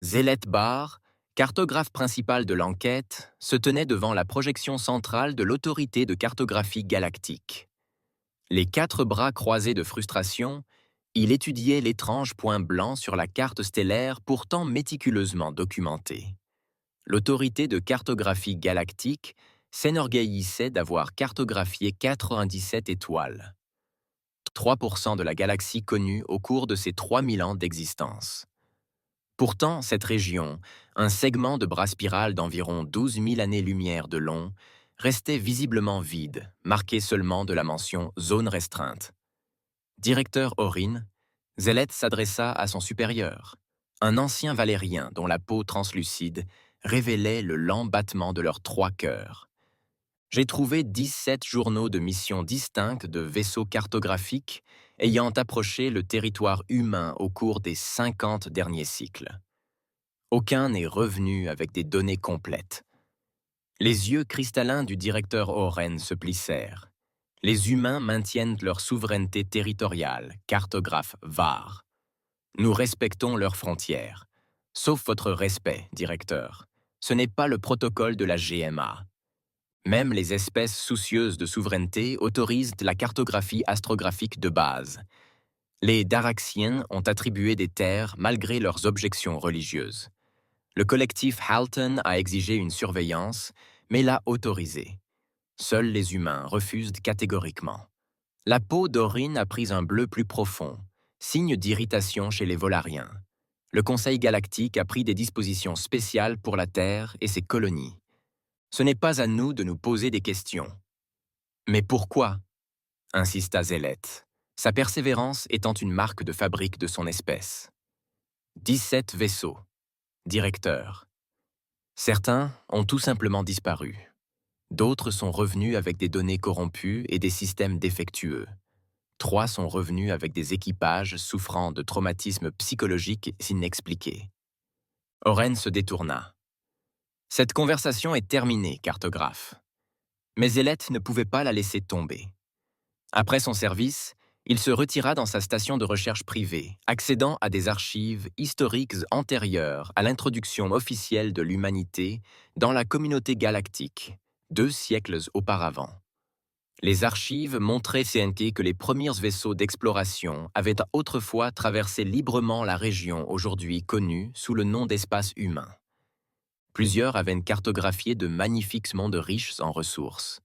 Zéleth Bar, cartographe principal de l'enquête, se tenait devant la projection centrale de l'autorité de cartographie galactique. Les quatre bras croisés de frustration, il étudiait l'étrange point blanc sur la carte stellaire pourtant méticuleusement documentée. L'autorité de cartographie galactique s'enorgueillissait d'avoir cartographié 97 étoiles, 3% de la galaxie connue au cours de ses 3000 ans d'existence. Pourtant, cette région, un segment de bras spirale d'environ 12 000 années-lumière de long, restait visiblement vide, marqué seulement de la mention « zone restreinte ». Directeur Orin, Zéleth s'adressa à son supérieur, un ancien valérien dont la peau translucide révélait le lent battement de leurs 3 cœurs. J'ai trouvé 17 journaux de missions distinctes de vaisseaux cartographiques ayant approché le territoire humain au cours des 50 derniers cycles. Aucun n'est revenu avec des données complètes. Les yeux cristallins du directeur Oren se plissèrent. Les humains maintiennent leur souveraineté territoriale, cartographe VAR. Nous respectons leurs frontières. Sauf votre respect, directeur. Ce n'est pas le protocole de la GMA. Même les espèces soucieuses de souveraineté autorisent la cartographie astrographique de base. Les Daraxiens ont attribué des terres malgré leurs objections religieuses. Le collectif Halton a exigé une surveillance, mais l'a autorisée. Seuls les humains refusent catégoriquement. La peau d'Orin a pris un bleu plus profond, signe d'irritation chez les Volariens. Le Conseil galactique a pris des dispositions spéciales pour la Terre et ses colonies. Ce n'est pas à nous de nous poser des questions. Mais pourquoi? Insista Zéleth, sa persévérance étant une marque de fabrique de son espèce. 17 vaisseaux. Directeur. Certains ont tout simplement disparu. D'autres sont revenus avec des données corrompues et des systèmes défectueux. 3 sont revenus avec des équipages souffrant de traumatismes psychologiques inexpliqués. Oren se détourna. Cette conversation est terminée, cartographe. Mais Zéleth ne pouvait pas la laisser tomber. Après son service, il se retira dans sa station de recherche privée, accédant à des archives historiques antérieures à l'introduction officielle de l'humanité dans la communauté galactique, 2 siècles auparavant. Les archives montraient que les premiers vaisseaux d'exploration avaient autrefois traversé librement la région aujourd'hui connue sous le nom d'espace humain. Plusieurs avaient cartographié de magnifiques mondes riches en ressources.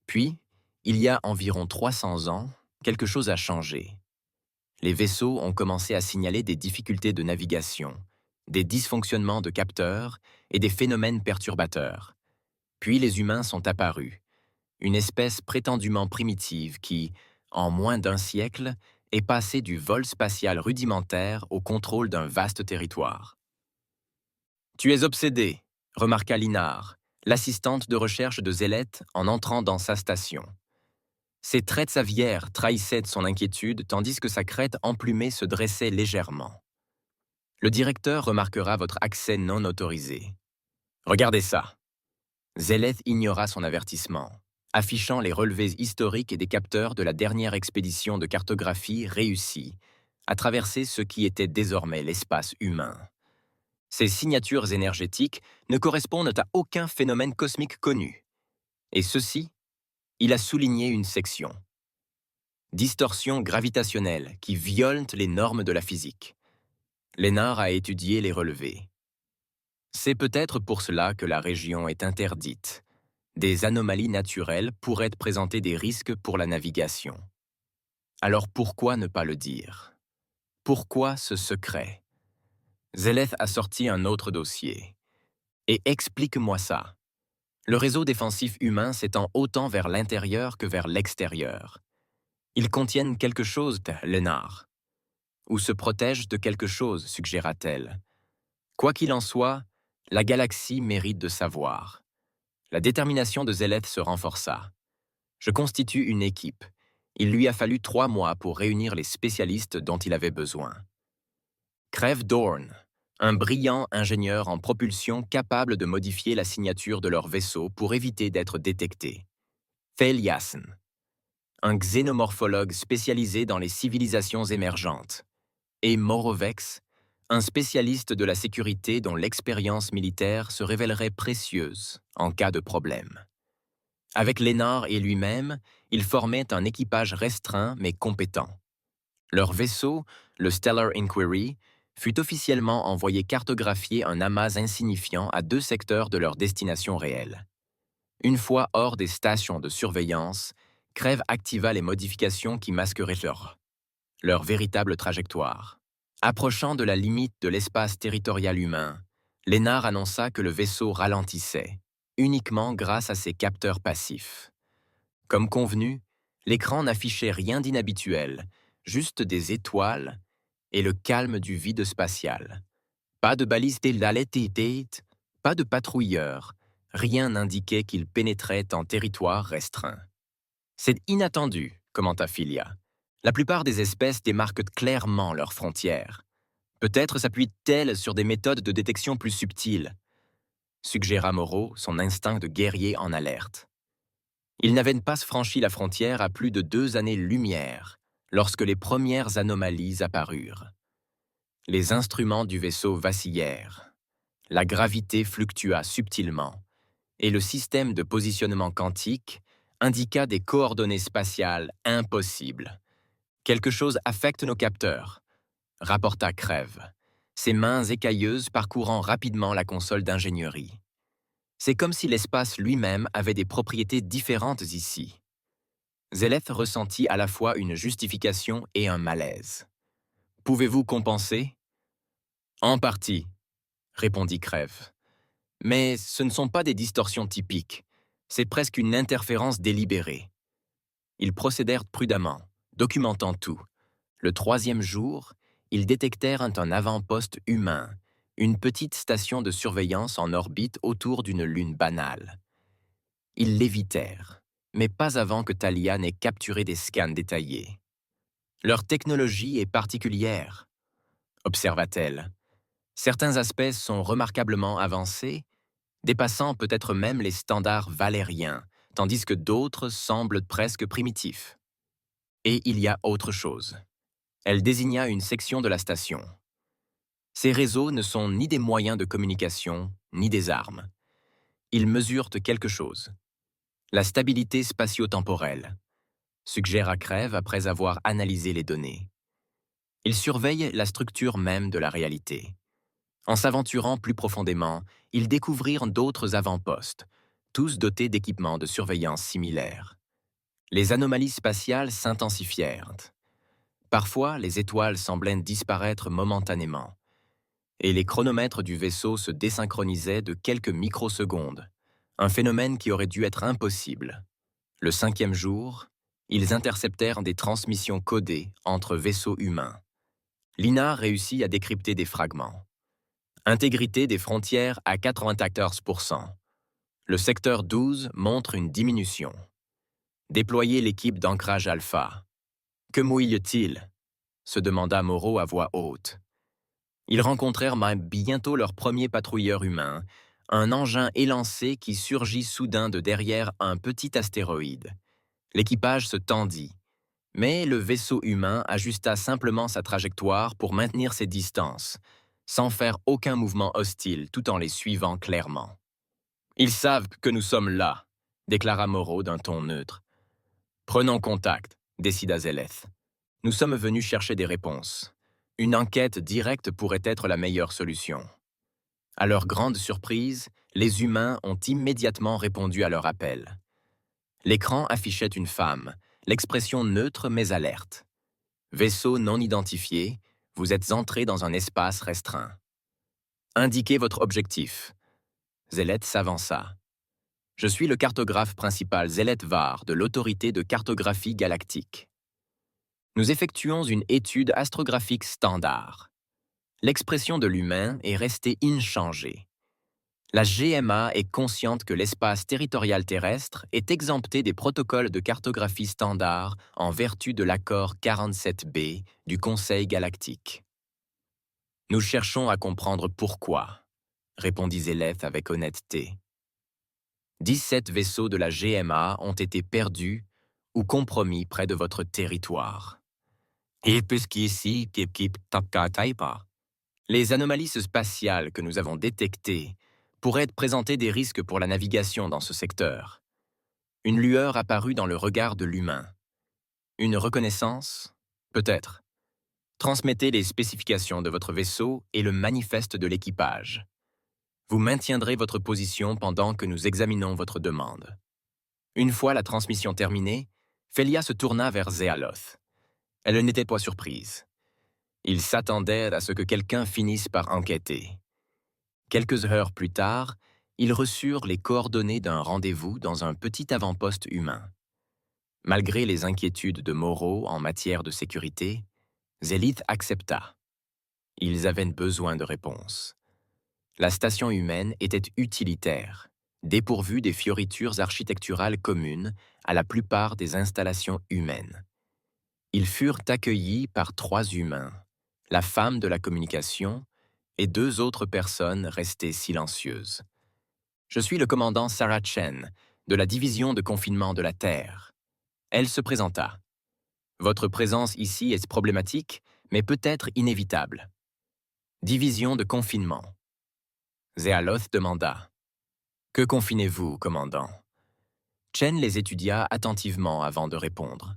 Puis, il y a environ 300 ans, quelque chose a changé. Les vaisseaux ont commencé à signaler des difficultés de navigation, des dysfonctionnements de capteurs et des phénomènes perturbateurs. Puis les humains sont apparus, une espèce prétendument primitive qui, en moins d'1 siècle, est passée du vol spatial rudimentaire au contrôle d'un vaste territoire. « Tu es obsédé », remarqua Linar, l'assistante de recherche de Zéleth en entrant dans sa station. Ses traits aviaires trahissaient son inquiétude tandis que sa crête emplumée se dressait légèrement. Le directeur remarquera votre accès non autorisé. Regardez ça. Zéleth ignora son avertissement, affichant les relevés historiques et des capteurs de la dernière expédition de cartographie réussie, à traverser ce qui était désormais l'espace humain. Ces signatures énergétiques ne correspondent à aucun phénomène cosmique connu. Et ceci, il a souligné une section. Distorsion gravitationnelle qui violent les normes de la physique. Lénard a étudié les relevés. C'est peut-être pour cela que la région est interdite. Des anomalies naturelles pourraient présenter des risques pour la navigation. Alors pourquoi ne pas le dire? Pourquoi ce secret? Zéleth a sorti un autre dossier. Et explique-moi ça. Le réseau défensif humain s'étend autant vers l'intérieur que vers l'extérieur. Ils contiennent quelque chose, Lénard. Ou se protègent de quelque chose, suggéra-t-elle. Quoi qu'il en soit, la galaxie mérite de savoir. La détermination de Zéleth se renforça. Je constitue une équipe. Il lui a fallu 3 mois pour réunir les spécialistes dont il avait besoin. Crève Dorn, un brillant ingénieur en propulsion capable de modifier la signature de leur vaisseau pour éviter d'être détecté. Theliasen, un xénomorphologue spécialisé dans les civilisations émergentes. Et Morovex, un spécialiste de la sécurité dont l'expérience militaire se révélerait précieuse en cas de problème. Avec Lénard et lui-même, ils formaient un équipage restreint mais compétent. Leur vaisseau, le Stellar Inquiry, fut officiellement envoyé cartographier un amas insignifiant à 2 secteurs de leur destination réelle. Une fois hors des stations de surveillance, Crève activa les modifications qui masqueraient leur véritable trajectoire. Approchant de la limite de l'espace territorial humain, Lénard annonça que le vaisseau ralentissait, uniquement grâce à ses capteurs passifs. Comme convenu, l'écran n'affichait rien d'inhabituel, juste des étoiles et le calme du vide spatial. Pas de balises d'alerte, pas de patrouilleurs, rien n'indiquait qu'il pénétrait en territoire restreint. C'est inattendu, commenta Philia. La plupart des espèces démarquent clairement leurs frontières. Peut-être s'appuient-elles sur des méthodes de détection plus subtiles, suggéra Moreau, son instinct de guerrier en alerte. Ils n'avaient pas franchi la frontière à plus de 2 années-lumière, lorsque les premières anomalies apparurent. Les instruments du vaisseau vacillèrent. La gravité fluctua subtilement, et le système de positionnement quantique indiqua des coordonnées spatiales impossibles. Quelque chose affecte nos capteurs, rapporta Crève, ses mains écailleuses parcourant rapidement la console d'ingénierie. C'est comme si l'espace lui-même avait des propriétés différentes ici. Zéleth ressentit à la fois une justification et un malaise. « Pouvez-vous compenser ?»« En partie, » répondit Crève. « Mais ce ne sont pas des distorsions typiques. C'est presque une interférence délibérée. » Ils procédèrent prudemment, documentant tout. Le 3e jour, ils détectèrent un avant-poste humain, une petite station de surveillance en orbite autour d'une lune banale. Ils l'évitèrent, mais pas avant que Thalia n'ait capturé des scans détaillés. « Leur technologie est particulière, » observa-t-elle. « Certains aspects sont remarquablement avancés, dépassant peut-être même les standards valériens, tandis que d'autres semblent presque primitifs. Et il y a autre chose. » Elle désigna une section de la station. Ces réseaux ne sont ni des moyens de communication, ni des armes. Ils mesurent quelque chose. La stabilité spatio-temporelle, suggéra Crève après avoir analysé les données. Ils surveillent la structure même de la réalité. En s'aventurant plus profondément, ils découvrirent d'autres avant-postes, tous dotés d'équipements de surveillance similaires. Les anomalies spatiales s'intensifièrent. Parfois, les étoiles semblaient disparaître momentanément, et les chronomètres du vaisseau se désynchronisaient de quelques microsecondes, un phénomène qui aurait dû être impossible. Le 5e jour, ils interceptèrent des transmissions codées entre vaisseaux humains. Lina réussit à décrypter des fragments. Intégrité des frontières à 94%. Le secteur 12 montre une diminution. Déployez l'équipe d'ancrage alpha. Que mouille-t-il ? Se demanda Moreau à voix haute. Ils rencontrèrent même bientôt leur premier patrouilleur humain, un engin élancé qui surgit soudain de derrière un petit astéroïde. L'équipage se tendit, mais le vaisseau humain ajusta simplement sa trajectoire pour maintenir ses distances, sans faire aucun mouvement hostile tout en les suivant clairement. « Ils savent que nous sommes là », déclara Moreau d'un ton neutre. « Prenons contact », décida Zéleth. « Nous sommes venus chercher des réponses. Une enquête directe pourrait être la meilleure solution. » À leur grande surprise, les humains ont immédiatement répondu à leur appel. L'écran affichait une femme, l'expression neutre mais alerte. « Vaisseau non identifié, vous êtes entré dans un espace restreint. Indiquez votre objectif. » Zéleth s'avança. « Je suis le cartographe principal Zéleth Var de l'Autorité de cartographie galactique. Nous effectuons une étude astrographique standard. L'expression de l'humain est restée inchangée. La GMA est consciente que l'espace territorial terrestre est exempté des protocoles de cartographie standard en vertu de l'accord 47B du Conseil galactique. Nous cherchons à comprendre pourquoi, répondit Zéleth avec honnêteté. 17 vaisseaux de la GMA ont été perdus ou compromis près de votre territoire. Et puisqu'ici, Les anomalies spatiales que nous avons détectées pourraient présenter des risques pour la navigation dans ce secteur. Une lueur apparue dans le regard de l'humain. Une reconnaissance? Peut-être. Transmettez les spécifications de votre vaisseau et le manifeste de l'équipage. Vous maintiendrez votre position pendant que nous examinons votre demande. Une fois la transmission terminée, Félia se tourna vers Zéaloth. Elle n'était pas surprise. Il s'attendait à ce que quelqu'un finisse par enquêter. Quelques heures plus tard, ils reçurent les coordonnées d'un rendez-vous dans un petit avant-poste humain. Malgré les inquiétudes de Moreau en matière de sécurité, Zélith accepta. Ils avaient besoin de réponses. La station humaine était utilitaire, dépourvue des fioritures architecturales communes à la plupart des installations humaines. Ils furent accueillis par 3 humains, la femme de la communication et 2 autres personnes restées silencieuses. Je suis le commandant Sarah Chen, de la division de confinement de la Terre. Elle se présenta. Votre présence ici est problématique, mais peut-être inévitable. Division de confinement. Zéaloth demanda. Que confinez-vous, commandant? Chen les étudia attentivement avant de répondre.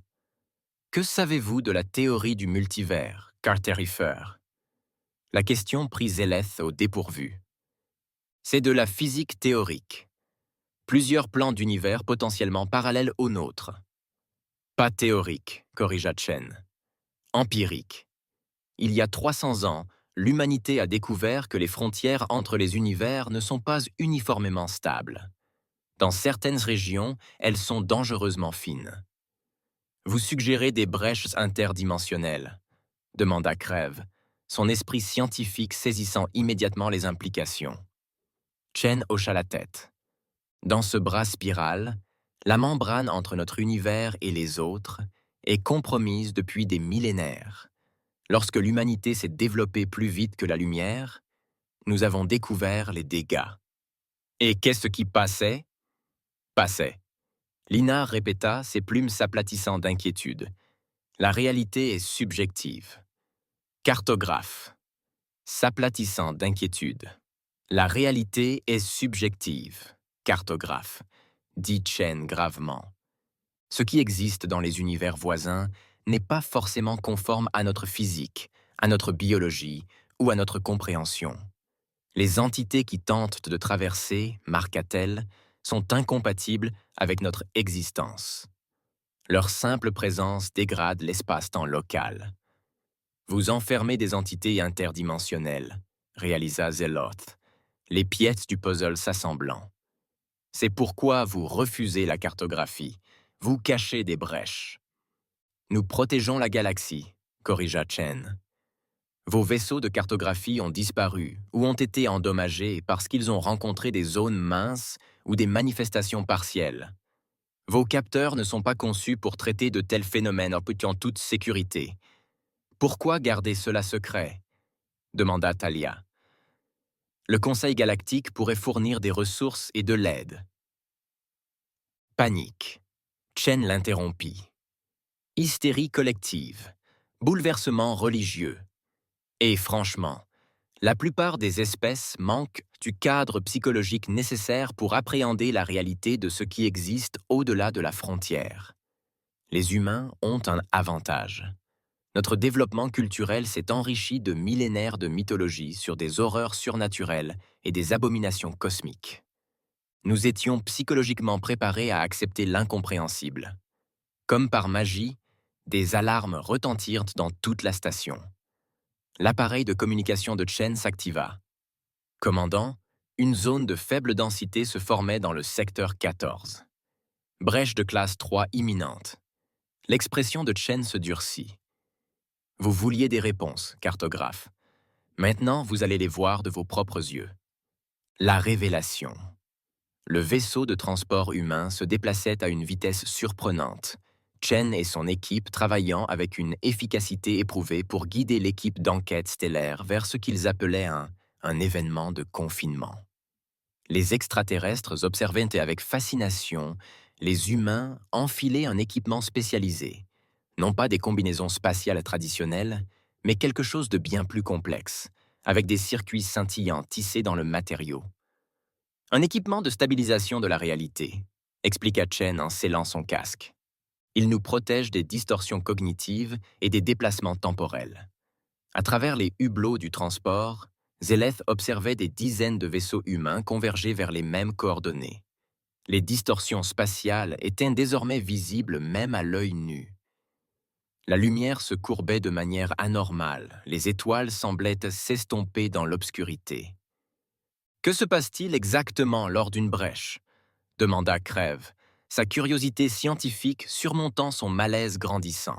Que savez-vous de la théorie du multivers, Carterifer? La question prit Zéleth au dépourvu. C'est de la physique théorique. Plusieurs plans d'univers potentiellement parallèles aux nôtres. Pas théorique, corrigea Chen. Empirique. Il y a 300 ans, l'humanité a découvert que les frontières entre les univers ne sont pas uniformément stables. Dans certaines régions, elles sont dangereusement fines. Vous suggérez des brèches interdimensionnelles, demanda Crève, son esprit scientifique saisissant immédiatement les implications. Chen hocha la tête. Dans ce bras spiral, la membrane entre notre univers et les autres est compromise depuis des millénaires. Lorsque l'humanité s'est développée plus vite que la lumière, nous avons découvert les dégâts. Et qu'est-ce qui passait? Passait. Lina répéta, ses plumes s'aplatissant d'inquiétude. La réalité est subjective. Cartographe. S'aplatissant d'inquiétude. La réalité est subjective. Cartographe, dit Chen gravement. Ce qui existe dans les univers voisins n'est pas forcément conforme à notre physique, à notre biologie ou à notre compréhension. Les entités qui tentent de traverser, marqua-t-elle, sont incompatibles avec notre existence. Leur simple présence dégrade l'espace-temps local. Vous enfermez des entités interdimensionnelles, réalisa Zéloth, les pièces du puzzle s'assemblant. C'est pourquoi vous refusez la cartographie, vous cachez des brèches. Nous protégeons la galaxie, corrigea Chen. Vos vaisseaux de cartographie ont disparu ou ont été endommagés parce qu'ils ont rencontré des zones minces ou des manifestations partielles. Vos capteurs ne sont pas conçus pour traiter de tels phénomènes en toute sécurité. Pourquoi garder cela secret? Demanda Talia. Le Conseil galactique pourrait fournir des ressources et de l'aide. Panique. Chen l'interrompit. Hystérie collective. Bouleversement religieux. Et franchement, la plupart des espèces manquent du cadre psychologique nécessaire pour appréhender la réalité de ce qui existe au-delà de la frontière. Les humains ont un avantage. Notre développement culturel s'est enrichi de millénaires de mythologie sur des horreurs surnaturelles et des abominations cosmiques. Nous étions psychologiquement préparés à accepter l'incompréhensible. Comme par magie, des alarmes retentirent dans toute la station. L'appareil de communication de Chen s'activa. Commandant, une zone de faible densité se formait dans le secteur 14. Brèche de classe 3 imminente. L'expression de Chen se durcit. Vous vouliez des réponses, cartographe. Maintenant, vous allez les voir de vos propres yeux. La révélation. Le vaisseau de transport humain se déplaçait à une vitesse surprenante, Chen et son équipe travaillant avec une efficacité éprouvée pour guider l'équipe d'enquête stellaire vers ce qu'ils appelaient un événement de confinement. Les extraterrestres observaient avec fascination les humains enfiler un équipement spécialisé, non pas des combinaisons spatiales traditionnelles, mais quelque chose de bien plus complexe, avec des circuits scintillants tissés dans le matériau. Un équipement de stabilisation de la réalité, expliqua Chen en scellant son casque. Il nous protège des distorsions cognitives et des déplacements temporels. À travers les hublots du transport, Zeleth observait des dizaines de vaisseaux humains converger vers les mêmes coordonnées. Les distorsions spatiales étaient désormais visibles même à l'œil nu. La lumière se courbait de manière anormale, les étoiles semblaient s'estomper dans l'obscurité. « Que se passe-t-il exactement lors d'une brèche ?» demanda Crève, sa curiosité scientifique surmontant son malaise grandissant.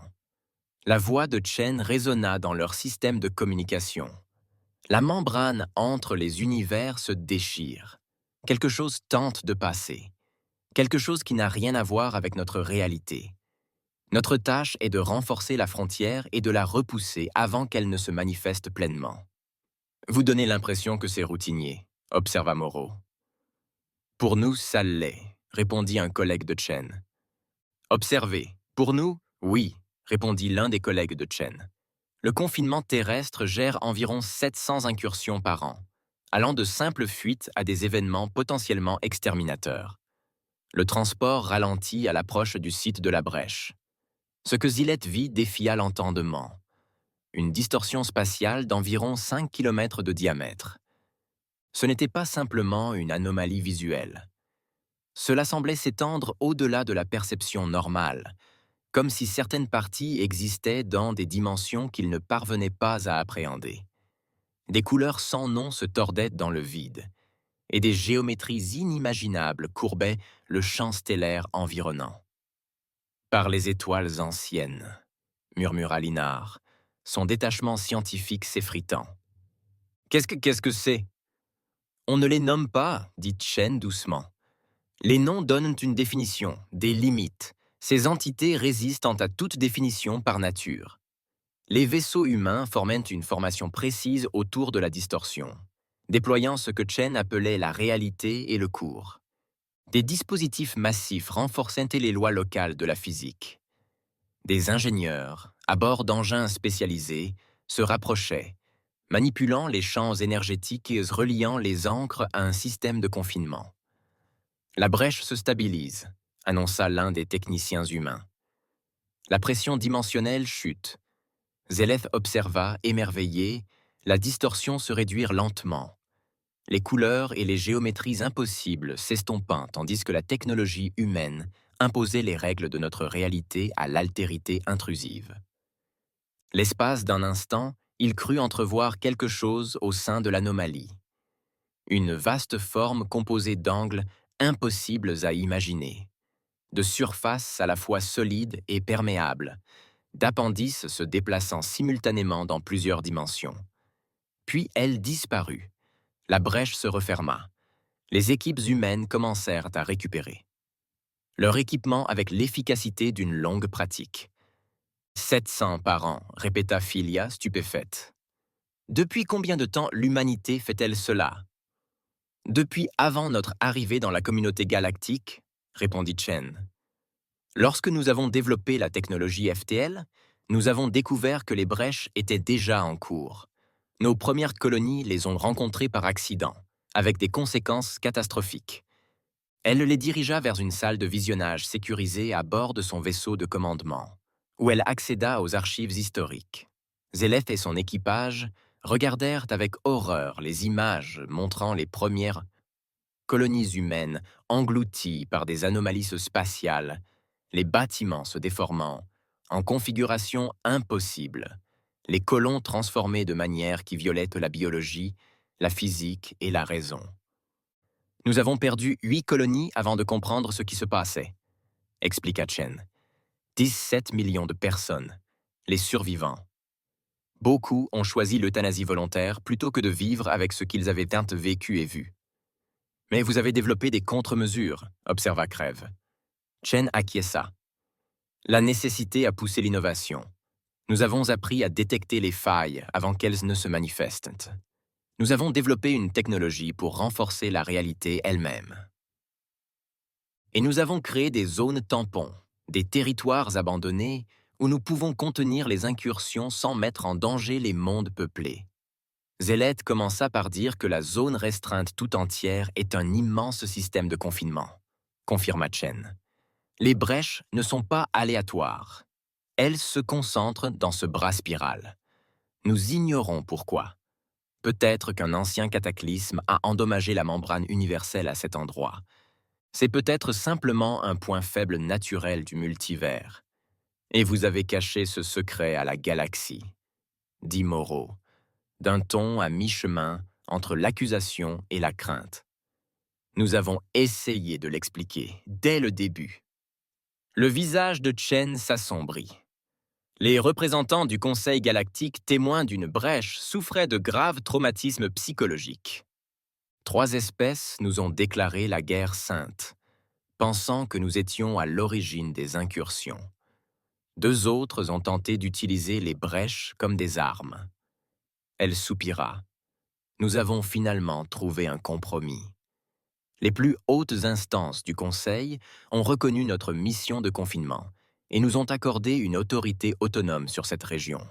La voix de Chen résonna dans leur système de communication. La membrane entre les univers se déchire. Quelque chose tente de passer. Quelque chose qui n'a rien à voir avec notre réalité. Notre tâche est de renforcer la frontière et de la repousser avant qu'elle ne se manifeste pleinement. Vous donnez l'impression que c'est routinier, observa Moreau. Pour nous, ça l'est, répondit un collègue de Chen. Observez. Pour nous, oui, répondit l'un des collègues de Chen. Le confinement terrestre gère environ 700 incursions par an, allant de simples fuites à des événements potentiellement exterminateurs. Le transport ralentit à l'approche du site de la brèche. Ce que Zillet vit défia l'entendement. Une distorsion spatiale d'environ 5 km de diamètre. Ce n'était pas simplement une anomalie visuelle. Cela semblait s'étendre au-delà de la perception normale, comme si certaines parties existaient dans des dimensions qu'il ne parvenait pas à appréhender. Des couleurs sans nom se tordaient dans le vide, et des géométries inimaginables courbaient le champ stellaire environnant. « Par les étoiles anciennes », murmura Linard, son détachement scientifique s'effritant. « Qu'est-ce que c'est ?»« On ne les nomme pas, » dit Chen doucement. « Les noms donnent une définition, des limites. Ces entités résistent à toute définition par nature. Les vaisseaux humains formaient une formation précise autour de la distorsion, déployant ce que Chen appelait la réalité et le cours. Des dispositifs massifs renforçaient les lois locales de la physique. Des ingénieurs, à bord d'engins spécialisés, se rapprochaient, manipulant les champs énergétiques et reliant les ancres à un système de confinement. « La brèche se stabilise », annonça l'un des techniciens humains. La pression dimensionnelle chute. Zeleth observa, émerveillé, la distorsion se réduire lentement. Les couleurs et les géométries impossibles s'estompant tandis que la technologie humaine imposait les règles de notre réalité à l'altérité intrusive. L'espace d'un instant, il crut entrevoir quelque chose au sein de l'anomalie. Une vaste forme composée d'angles impossibles à imaginer, de surfaces à la fois solides et perméables, d'appendices se déplaçant simultanément dans plusieurs dimensions. Puis elle disparut. La brèche se referma. Les équipes humaines commencèrent à récupérer. Leur équipement avec l'efficacité d'une longue pratique. 700 par an, répéta Philia, stupéfaite. Depuis combien de temps l'humanité fait-elle cela? Depuis avant notre arrivée dans la communauté galactique, répondit Chen. Lorsque nous avons développé la technologie FTL, nous avons découvert que les brèches étaient déjà en cours. Nos premières colonies les ont rencontrées par accident, avec des conséquences catastrophiques. Elle les dirigea vers une salle de visionnage sécurisée à bord de son vaisseau de commandement, où elle accéda aux archives historiques. Zeleth et son équipage regardèrent avec horreur les images montrant les premières colonies humaines englouties par des anomalies spatiales, les bâtiments se déformant, en configuration impossible, les colons transformés de manière qui violette la biologie, la physique et la raison. Nous avons perdu 8 colonies avant de comprendre ce qui se passait, expliqua Chen. 17 millions de personnes, les survivants. Beaucoup ont choisi l'euthanasie volontaire plutôt que de vivre avec ce qu'ils avaient tant vécu et vu. Mais vous avez développé des contre-mesures, observa Crève. Chen acquiesça. La nécessité a poussé l'innovation. Nous avons appris à détecter les failles avant qu'elles ne se manifestent. Nous avons développé une technologie pour renforcer la réalité elle-même. Et nous avons créé des zones tampons, des territoires abandonnés où nous pouvons contenir les incursions sans mettre en danger les mondes peuplés. Zéleth commença par dire que la zone restreinte tout entière est un immense système de confinement, confirma Chen. Les brèches ne sont pas aléatoires. Elles se concentrent dans ce bras spiral. Nous ignorons pourquoi. Peut-être qu'un ancien cataclysme a endommagé la membrane universelle à cet endroit. C'est peut-être simplement un point faible naturel du multivers. Et vous avez caché ce secret à la galaxie, dit Moreau, d'un ton à mi-chemin entre l'accusation et la crainte. Nous avons essayé de l'expliquer dès le début. Le visage de Chen s'assombrit. Les représentants du Conseil galactique témoins d'une brèche souffraient de graves traumatismes psychologiques. 3 espèces nous ont déclaré la guerre sainte, pensant que nous étions à l'origine des incursions. 2 autres ont tenté d'utiliser les brèches comme des armes. Elle soupira. Nous avons finalement trouvé un compromis. Les plus hautes instances du Conseil ont reconnu notre mission de confinement et nous ont accordé une autorité autonome sur cette région.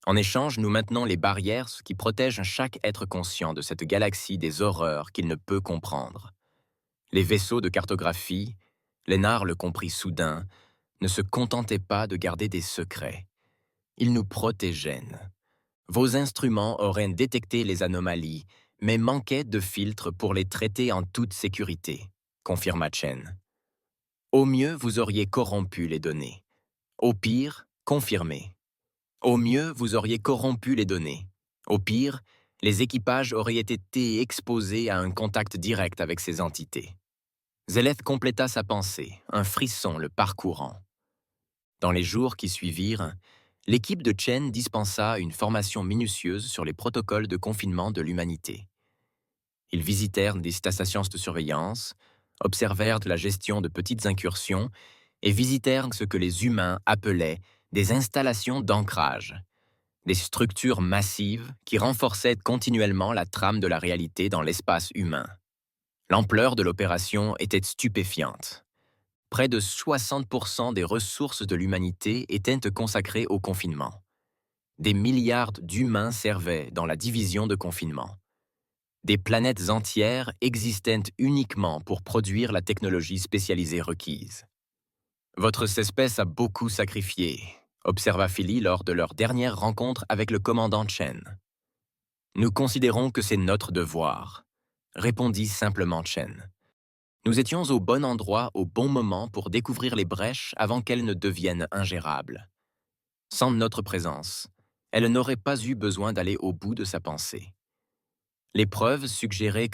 En échange, nous maintenons les barrières qui protègent chaque être conscient de cette galaxie des horreurs qu'il ne peut comprendre. Les vaisseaux de cartographie, Lénard le comprit soudain, ne se contentaient pas de garder des secrets. Ils nous protégeaient. Vos instruments auraient détecté les anomalies, mais manquaient de filtres pour les traiter en toute sécurité, confirma Chen. Au mieux, vous auriez corrompu les données. Au pire, confirmé. Au mieux, vous auriez corrompu les données. Au pire, les équipages auraient été exposés à un contact direct avec ces entités. Zéleth compléta sa pensée, un frisson le parcourant. Dans les jours qui suivirent, l'équipe de Chen dispensa une formation minutieuse sur les protocoles de confinement de l'humanité. Ils visitèrent des stations de surveillance, observèrent la gestion de petites incursions et visitèrent ce que les humains appelaient des installations d'ancrage, des structures massives qui renforçaient continuellement la trame de la réalité dans l'espace humain. L'ampleur de l'opération était stupéfiante. Près de 60% des ressources de l'humanité étaient consacrées au confinement. Des milliards d'humains servaient dans la division de confinement. Des planètes entières existaient uniquement pour produire la technologie spécialisée requise. Votre espèce a beaucoup sacrifié, observa Philly lors de leur dernière rencontre avec le commandant Chen. Nous considérons que c'est notre devoir, répondit simplement Chen. Nous étions au bon endroit au bon moment pour découvrir les brèches avant qu'elles ne deviennent ingérables. Sans notre présence, elle n'aurait pas eu besoin d'aller au bout de sa pensée. Les preuves suggéraient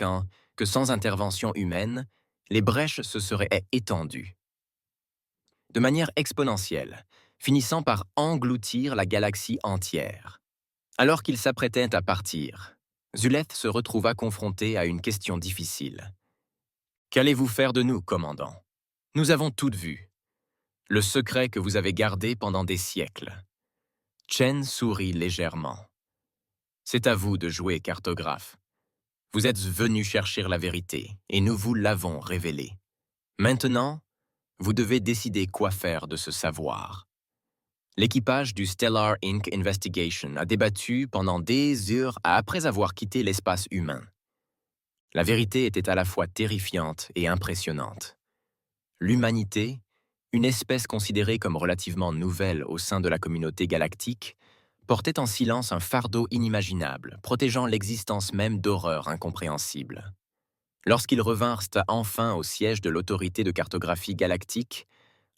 que sans intervention humaine, les brèches se seraient étendues. De manière exponentielle, finissant par engloutir la galaxie entière. Alors qu'il s'apprêtait à partir, Zuleth se retrouva confronté à une question difficile. Qu'allez-vous faire de nous, commandant? Nous avons tout vu. Le secret que vous avez gardé pendant des siècles. Chen sourit légèrement. C'est à vous de jouer, cartographe. Vous êtes venu chercher la vérité, et nous vous l'avons révélée. Maintenant, vous devez décider quoi faire de ce savoir. L'équipage du Stellar Inc. Investigation a débattu pendant des heures après avoir quitté l'espace humain. La vérité était à la fois terrifiante et impressionnante. L'humanité, une espèce considérée comme relativement nouvelle au sein de la communauté galactique, portait en silence un fardeau inimaginable, protégeant l'existence même d'horreurs incompréhensibles. Lorsqu'ils revinrent enfin au siège de l'autorité de cartographie galactique,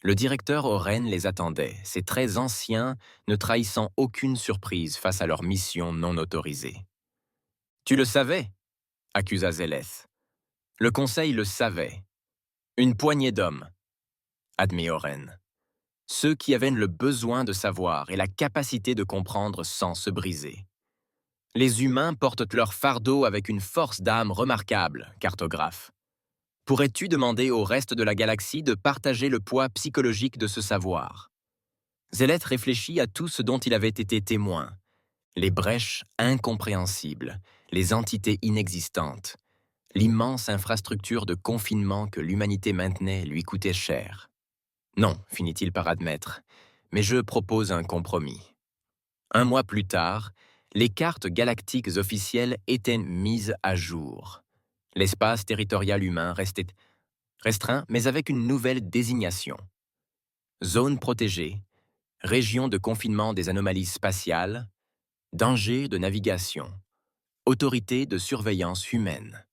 le directeur Oren les attendait, ses traits anciens ne trahissant aucune surprise face à leur mission non autorisée. « Tu le savais » accusa Zéleth. « Le Conseil le savait. Une poignée d'hommes, » admit Oren. Ceux qui avaient le besoin de savoir et la capacité de comprendre sans se briser. Les humains portent leur fardeau avec une force d'âme remarquable, cartographe. Pourrais-tu demander au reste de la galaxie de partager le poids psychologique de ce savoir? Zéleth réfléchit à tout ce dont il avait été témoin. Les brèches incompréhensibles, les entités inexistantes, l'immense infrastructure de confinement que l'humanité maintenait lui coûtait cher. Non, finit-il par admettre, mais je propose un compromis. 1 mois plus tard, Les cartes galactiques officielles étaient mises à jour. L'espace territorial humain restait restreint, mais avec une nouvelle désignation. Zone protégée, région de confinement des anomalies spatiales, danger de navigation, autorité de surveillance humaine.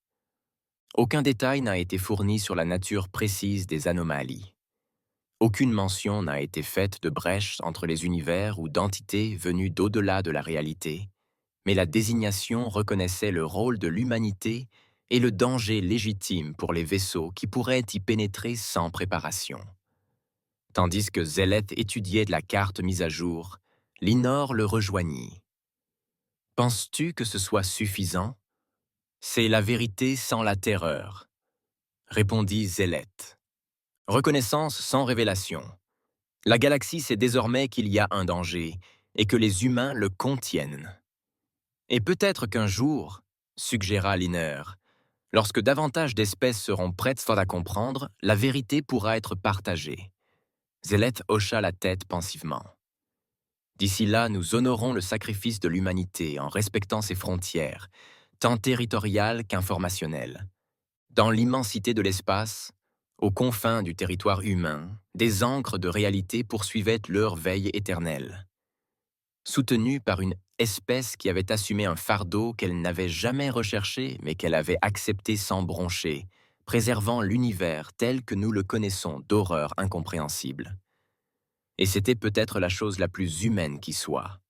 Aucun détail n'a été fourni sur la nature précise des anomalies. Aucune mention n'a été faite de brèches entre les univers ou d'entités venues d'au-delà de la réalité, mais la désignation reconnaissait le rôle de l'humanité et le danger légitime pour les vaisseaux qui pourraient y pénétrer sans préparation. Tandis que Zéleth étudiait la carte mise à jour, Linor le rejoignit. « Penses-tu que ce soit suffisant ? C'est la vérité sans la terreur, » répondit Zéleth. Reconnaissance sans révélation. La galaxie sait désormais qu'il y a un danger et que les humains le contiennent. Et peut-être qu'un jour, suggéra Liner, lorsque davantage d'espèces seront prêtes à comprendre, la vérité pourra être partagée. Zéleth hocha la tête pensivement. D'ici là, nous honorons le sacrifice de l'humanité en respectant ses frontières, tant territoriales qu'informationnelles. Dans l'immensité de l'espace, aux confins du territoire humain, des ancres de réalité poursuivaient leur veille éternelle. Soutenues par une espèce qui avait assumé un fardeau qu'elle n'avait jamais recherché mais qu'elle avait accepté sans broncher, préservant l'univers tel que nous le connaissons d'horreurs incompréhensibles. Et c'était peut-être la chose la plus humaine qui soit.